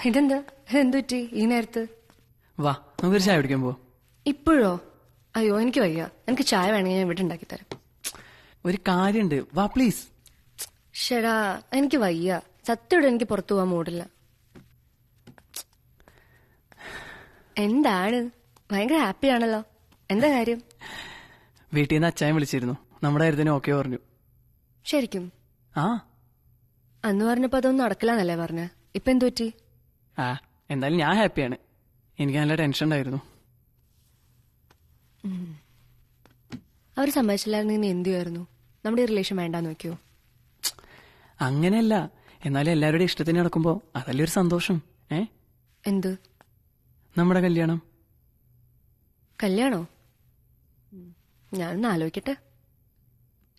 ഇതെന്താ എന്തു പറ്റി ഈ നേരത്ത്? വാ നമുക്കൊരു ചായ കുടിക്കാൻ പോവാ. ഇപ്പോഴോ? അയ്യോ എനിക്ക് വയ്യ. എനിക്ക് ചായ വേണമെങ്കിൽ ഞാൻ ഇവിടെ ഉണ്ടാക്കി തരാം. ഒരു കാര്യണ്ട്, വാ പ്ലീസ്. ഷെടാ എനിക്ക് വയ്യ. സത്യോടെ എനിക്ക് പുറത്തു പോവാൻ മൂടില്ല. എന്താണ് ഭയങ്കര ഹാപ്പി ആണല്ലോ, എന്താ കാര്യം? വീട്ടിൽ നിന്ന് അച്ചായൻ വിളിച്ചിരുന്നു, നമ്മുടെ കാര്യത്തിന് ഓക്കെ പറഞ്ഞു. ശരിക്കും? ആ അന്ന് പറഞ്ഞപ്പോ അതൊന്നും നടക്കില്ലെന്നല്ലേ പറഞ്ഞ, ഇപ്പൊ എന്തു പറ്റി? ആ എന്തായാലും ഞാൻ ഹാപ്പിയാണ്. എനിക്ക് നല്ല ടെൻഷൻ ഉണ്ടായിരുന്നു. അവർ സമ്മതിച്ചില്ലായിരുന്നു, നീ എന്ത് ചെയ്യുമായിരുന്നു? നമ്മുടെ ഈ റിലേഷൻ വേണ്ടാന്ന് വെക്കോ? അങ്ങനെയല്ല, എന്നാലും എല്ലാവരുടെയും ഇഷ്ടത്തിന് നടക്കുമ്പോ അതല്ലേ ഒരു സന്തോഷം. എന്ത്? നമ്മുടെ കല്യാണം. കല്യാണോ? ഞാനൊന്ന് ആലോചിക്കട്ടെ.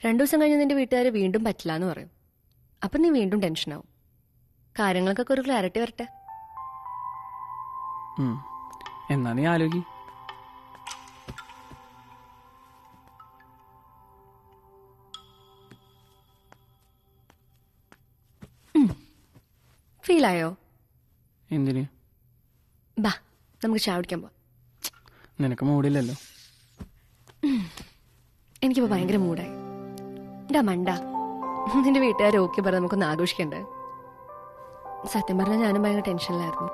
2 ദിവസം കഴിഞ്ഞ് നിന്റെ വീട്ടുകാര് വീണ്ടും പറ്റില്ല എന്ന് പറയും. അപ്പൊ നീ വീണ്ടും ടെൻഷനാവും. കാര്യങ്ങൾക്കൊക്കെ ഒരു ക്ലാരിറ്റി വരട്ടെ. എന്നാ നീ ആലോചി. ഫീലായോ? എന്തിന്? ബാ നമുക്ക് ചായ കുടിക്കാൻ പോവാം. നിനക്ക് മൂടില്ലല്ലോ. എനിക്കിപ്പോ ഭയങ്കര മൂടായി. ഡാ മണ്ട, നിന്റെ വീട്ടുകാർ ഓക്കെ പറഞ്ഞ നമുക്കൊന്ന് ആഘോഷിക്കണ്ടേ? സത്യം പറഞ്ഞാൽ ഞാനും ഭയങ്കര ടെൻഷനിലായിരുന്നു.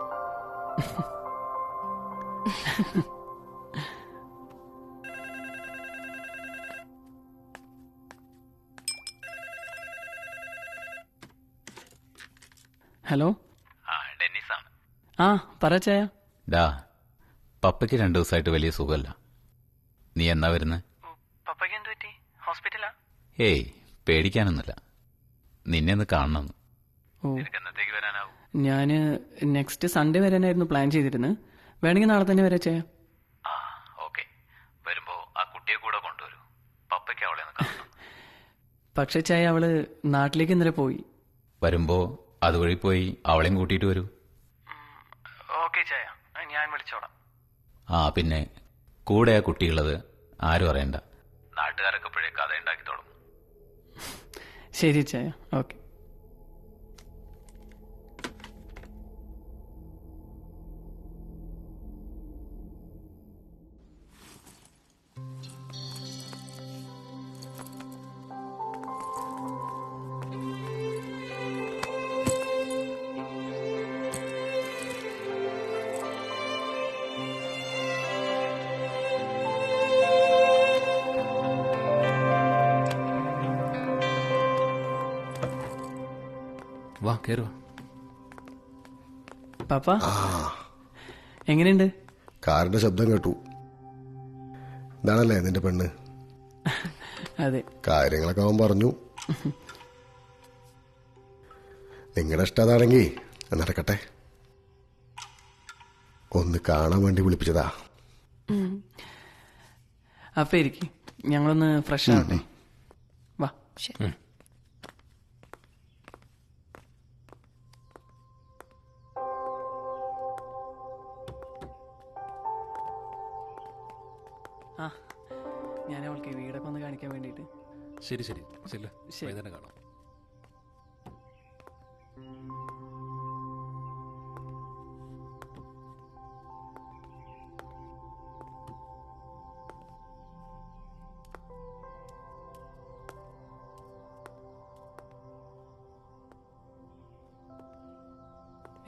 ഹലോ. ഡെന്നിസാണ്. ആ പറ ചായ. ഡാ, പപ്പയ്ക്ക് 2 ദിവസമായിട്ട് വലിയ സുഖമല്ല. നീ എന്നാ വരുന്നത്? പപ്പയ്ക്ക് എന്ത് പറ്റി? ഹോസ്പിറ്റലാ? ഏയ് പേടിക്കാനൊന്നുമില്ല, നിന്നെ ഒന്ന് കാണണമെന്ന്. ഓ, എന്നത്തേക്ക് വരാനാവും? ഞാന് നെക്സ്റ്റ് സൺഡേ വരാനായിരുന്നു പ്ലാൻ ചെയ്തിരുന്നത്. വേണമെങ്കിൽ നാളെ തന്നെ വരാ ചായ. ആ ഓക്കെ, വരുമ്പോ ആ കുട്ടിയെ കൂടെ കൊണ്ടുവരൂ. പപ്പയ്ക്ക് അവളെ ഒന്ന് കാണണം. പക്ഷെ ചായ അവള് നാട്ടിലേക്ക് ഇന്നലെ പോയി. വരുമ്പോ അതുവഴി പോയി അവളെയും കൂട്ടിയിട്ട് വരൂ. ഓക്കെ ചായ, ഞാൻ വിളിച്ചോളാം. ആ പിന്നെ കൂടെ ആ കുട്ടിയുള്ളത് ആരും അറിയണ്ട. നാട്ടുകാരൊക്കെ ഇപ്പോഴേ കഥ ഉണ്ടാക്കി തുടങ്ങും. ശരി ചായ, ഓക്കെ. വാ കേറുവാ. പാപ്പ എങ്ങനെയുണ്ട്? കാറിന്റെ ശബ്ദം കേട്ടു. ഇതാണല്ലേ നിന്റെ പെണ്ണ്? അതെ. കാര്യങ്ങളൊക്കെ അവൻ പറഞ്ഞു. നിങ്ങളുടെ ഇഷ്ടം അതാണെങ്കിൽ നടക്കട്ടെ. ഒന്ന് കാണാൻ വേണ്ടി വിളിപ്പിച്ചതാ. അപ്പൊ ഇരിക്കും, ഞങ്ങളൊന്ന് ഫ്രഷ് ആവട്ടെ. വാ. ശരി. ആ ഞാൻ അവൾക്ക് വീടൊക്കെ ഒന്ന് കാണിക്കാൻ വേണ്ടിട്ട്. ശരി ശരി ശരി, ശരി. തന്നെ കാണാം.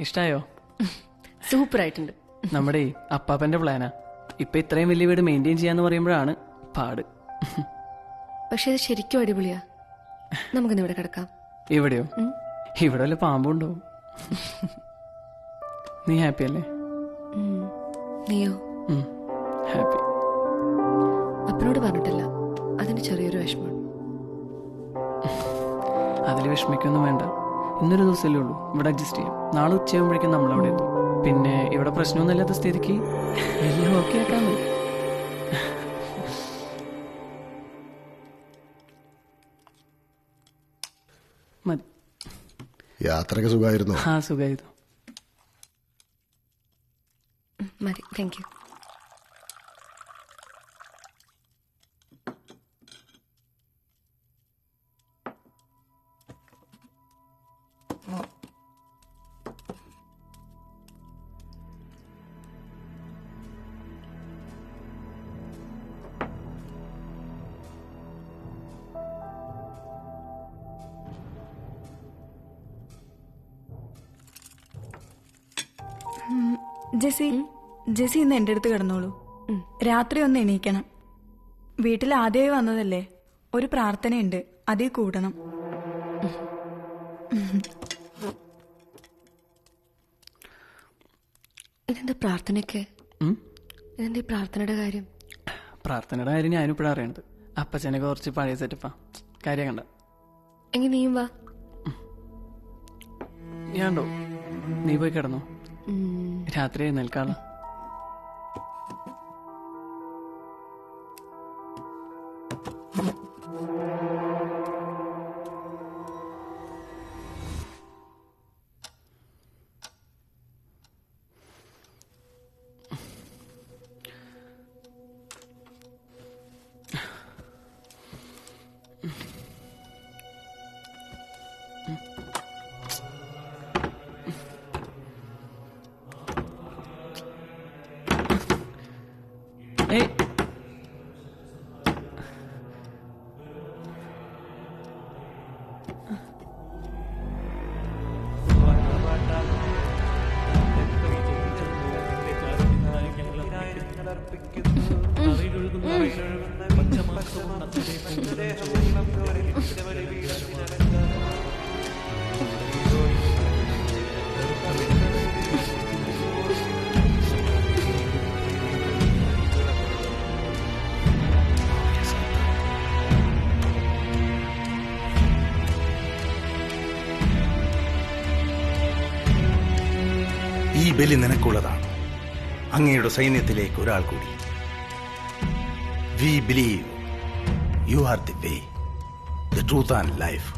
ഇഷ്ടായോ? സൂപ്പർ ആയിട്ടുണ്ട്. നമ്മുടെ അപ്പാപ്പന്റെ പ്ലാനാ. ഇപ്പൊ ഇത്രയും വലിയ വീട് മെയിൻറ്റെയിൻ ചെയ്യാന്ന് പറയുമ്പോഴാണ് പാട്. പക്ഷെ ഇത് ശരിക്കും അടിപൊളിയാ. നമുക്കിന്ന് ഇവിടെ കിടക്കാം. ഇവിടെയോ? ഇവിടെ വല്ല പാമ്പുണ്ടോ? നീ ഹാപ്പി അല്ലേ? നീയോ? ഹാപ്പി. അപ്പനോട് പറഞ്ഞിട്ടില്ല, അതിന് ചെറിയൊരു വിഷമം. അതിൽ വിഷമിക്കൊന്നും വേണ്ട. ഇന്നൊരു ദിവസമല്ലേ ഉള്ളൂ, ഇവിടെ അഡ്ജസ്റ്റ് ചെയ്യാം. നാളെ ഉച്ചയാകുമ്പോഴേക്കും നമ്മളവിടെ എത്തും. പിന്നെ ഇവിടെ പ്രശ്നമൊന്നും ഇല്ലാത്ത സ്ഥിതിക്ക് എല്ലാം ഓക്കെ ആക്കാൻ മതി. മതി. യാത്രയൊക്കെ സുഖമായിരുന്നു? ആ സുഖമായിരുന്നു. മതി, താങ്ക് യു. ജെസി ഇന്ന് എൻ്റെ അടുത്ത് കിടന്നോളൂ. രാത്രി ഒന്ന് എണീക്കണം. വീട്ടിൽ ആദ്യമായി വന്നതല്ലേ, ഒരു പ്രാർത്ഥനയുണ്ട്, അതിൽ കൂടണം. ഇതെന്താ പ്രാർത്ഥനയൊക്കെ? ഇതെന്താ ഈ പ്രാർത്ഥനയുടെ കാര്യം? പ്രാർത്ഥനയുടെ കാര്യം ഞാനിപ്പോഴാണ് അറിയണത്. അപ്പച്ചനൊക്കെ കുറച്ച് പഴയ സെറ്റപ്പാ. കാര്യം കണ്ട എങ്കിൽ നീയും വാ. ഞാനുണ്ടോ? നീ പോയി കിടന്നോ, രാത്രി എഴുന്നേൽക്കാളോ. ഏയ് ഈ ബലി നിനക്കുള്ളതാണ്, അങ്ങയുടെ സൈന്യത്തിലേക്ക് ഒരാൾ കൂടി. We believe you are the way, the truth and life,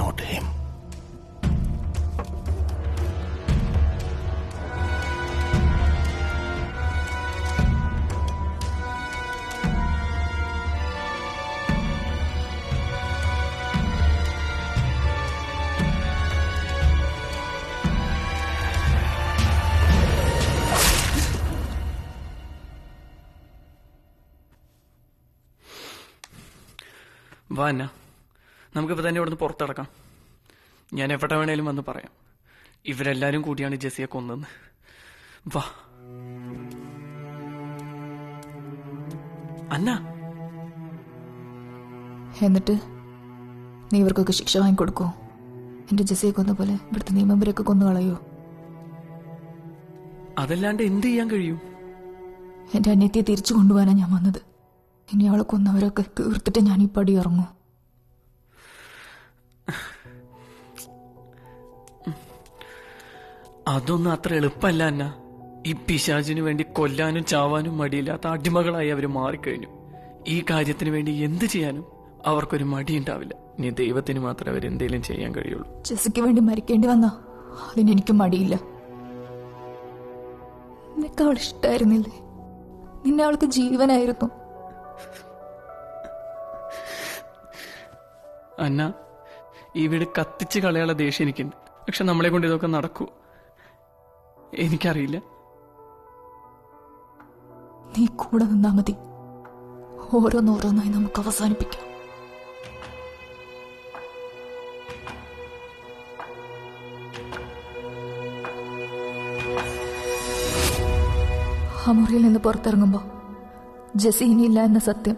not him. വാ എന്നാ, നമുക്കിപ്പോൾ തന്നെ ഇവിടുന്ന് പുറത്തിറക്കാം. ഞാൻ എവിടെ വേണേലും വന്ന് പറയാം, ഇവരെല്ലാരും കൂടിയാണ് ജെസിയെ കൊന്നെന്ന്. വാ അന്ന. എന്നിട്ട് നീ ഇവർക്കൊക്കെ ശിക്ഷ വാങ്ങിക്കൊടുക്കോ? എന്റെ ജെസിയെ കൊന്ന പോലെ ഇവിടുത്തെ നിയമവരൊക്കെ കൊന്നു കളയോ? അതല്ലാണ്ട് എന്ത് ചെയ്യാൻ കഴിയും? എന്റെ അന്യത്തിയെ തിരിച്ചു കൊണ്ടുപോകാനാണ് ഞാൻ വന്നത്. ഇനി അവളെ കൊന്നവരൊക്കെ തീർത്തിട്ട് ഞാൻ ഈ പടി ഇറങ്ങും. അതൊന്നും അത്ര എളുപ്പമല്ല അന്ന. ഈ പിശാചിനു വേണ്ടി കൊല്ലാനും ചാവാനും മടിയില്ലാത്ത അടിമകളായി അവർ മാറിക്കഴിഞ്ഞു. ഈ കാര്യത്തിന് വേണ്ടി എന്ത് ചെയ്യാനും അവർക്കൊരു മടിയുണ്ടാവില്ല. ഇനി ദൈവത്തിന് മാത്രമേ അവരെന്തേലും ചെയ്യാൻ കഴിയുള്ളൂ. ജെസിക്ക് വേണ്ടി മരിക്കേണ്ടി വന്നാ അതിനെനിക്ക് മടിയില്ല. നിനക്ക് അവൾ ഇഷ്ടായിരുന്നില്ലേ? നിന്നെ അവൾക്ക് ജീവനായിരുന്നു. അന്ന, ഈ വീട് കത്തിച്ച് കളയാനുള്ള ദേഷ്യം എനിക്കുണ്ട്. പക്ഷെ നമ്മളെ കൊണ്ട് ഇതൊക്കെ നടക്കൂ എനിക്കറിയില്ല. നീ കൂടെ നിന്നാ മതി. ഓരോന്നോരോന്നായി നമുക്ക് അവസാനിപ്പിക്കാം. ആ മുറിയിൽ നിന്ന് പുറത്തിറങ്ങുമ്പോ ജെസി ഇനിയില്ല എന്ന സത്യം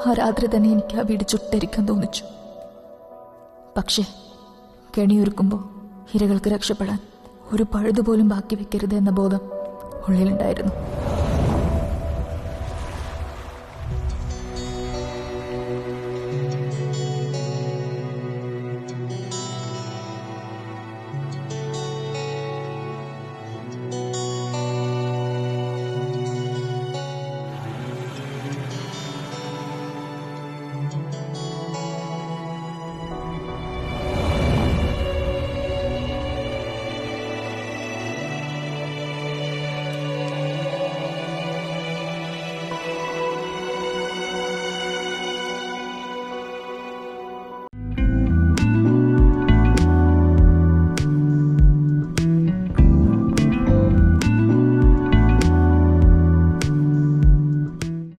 ആ രാത്രി തന്നെ എനിക്ക് ആ വീട് ചുട്ടരിക്കാൻ തോന്നിച്ചു. പക്ഷേ കെണിയൊരുക്കുമ്പോൾ ഇരകൾക്ക് രക്ഷപ്പെടാൻ ഒരു പഴുതുപോലും ബാക്കി വെക്കരുത് എന്ന ബോധം ഉള്ളിലുണ്ടായിരുന്നു.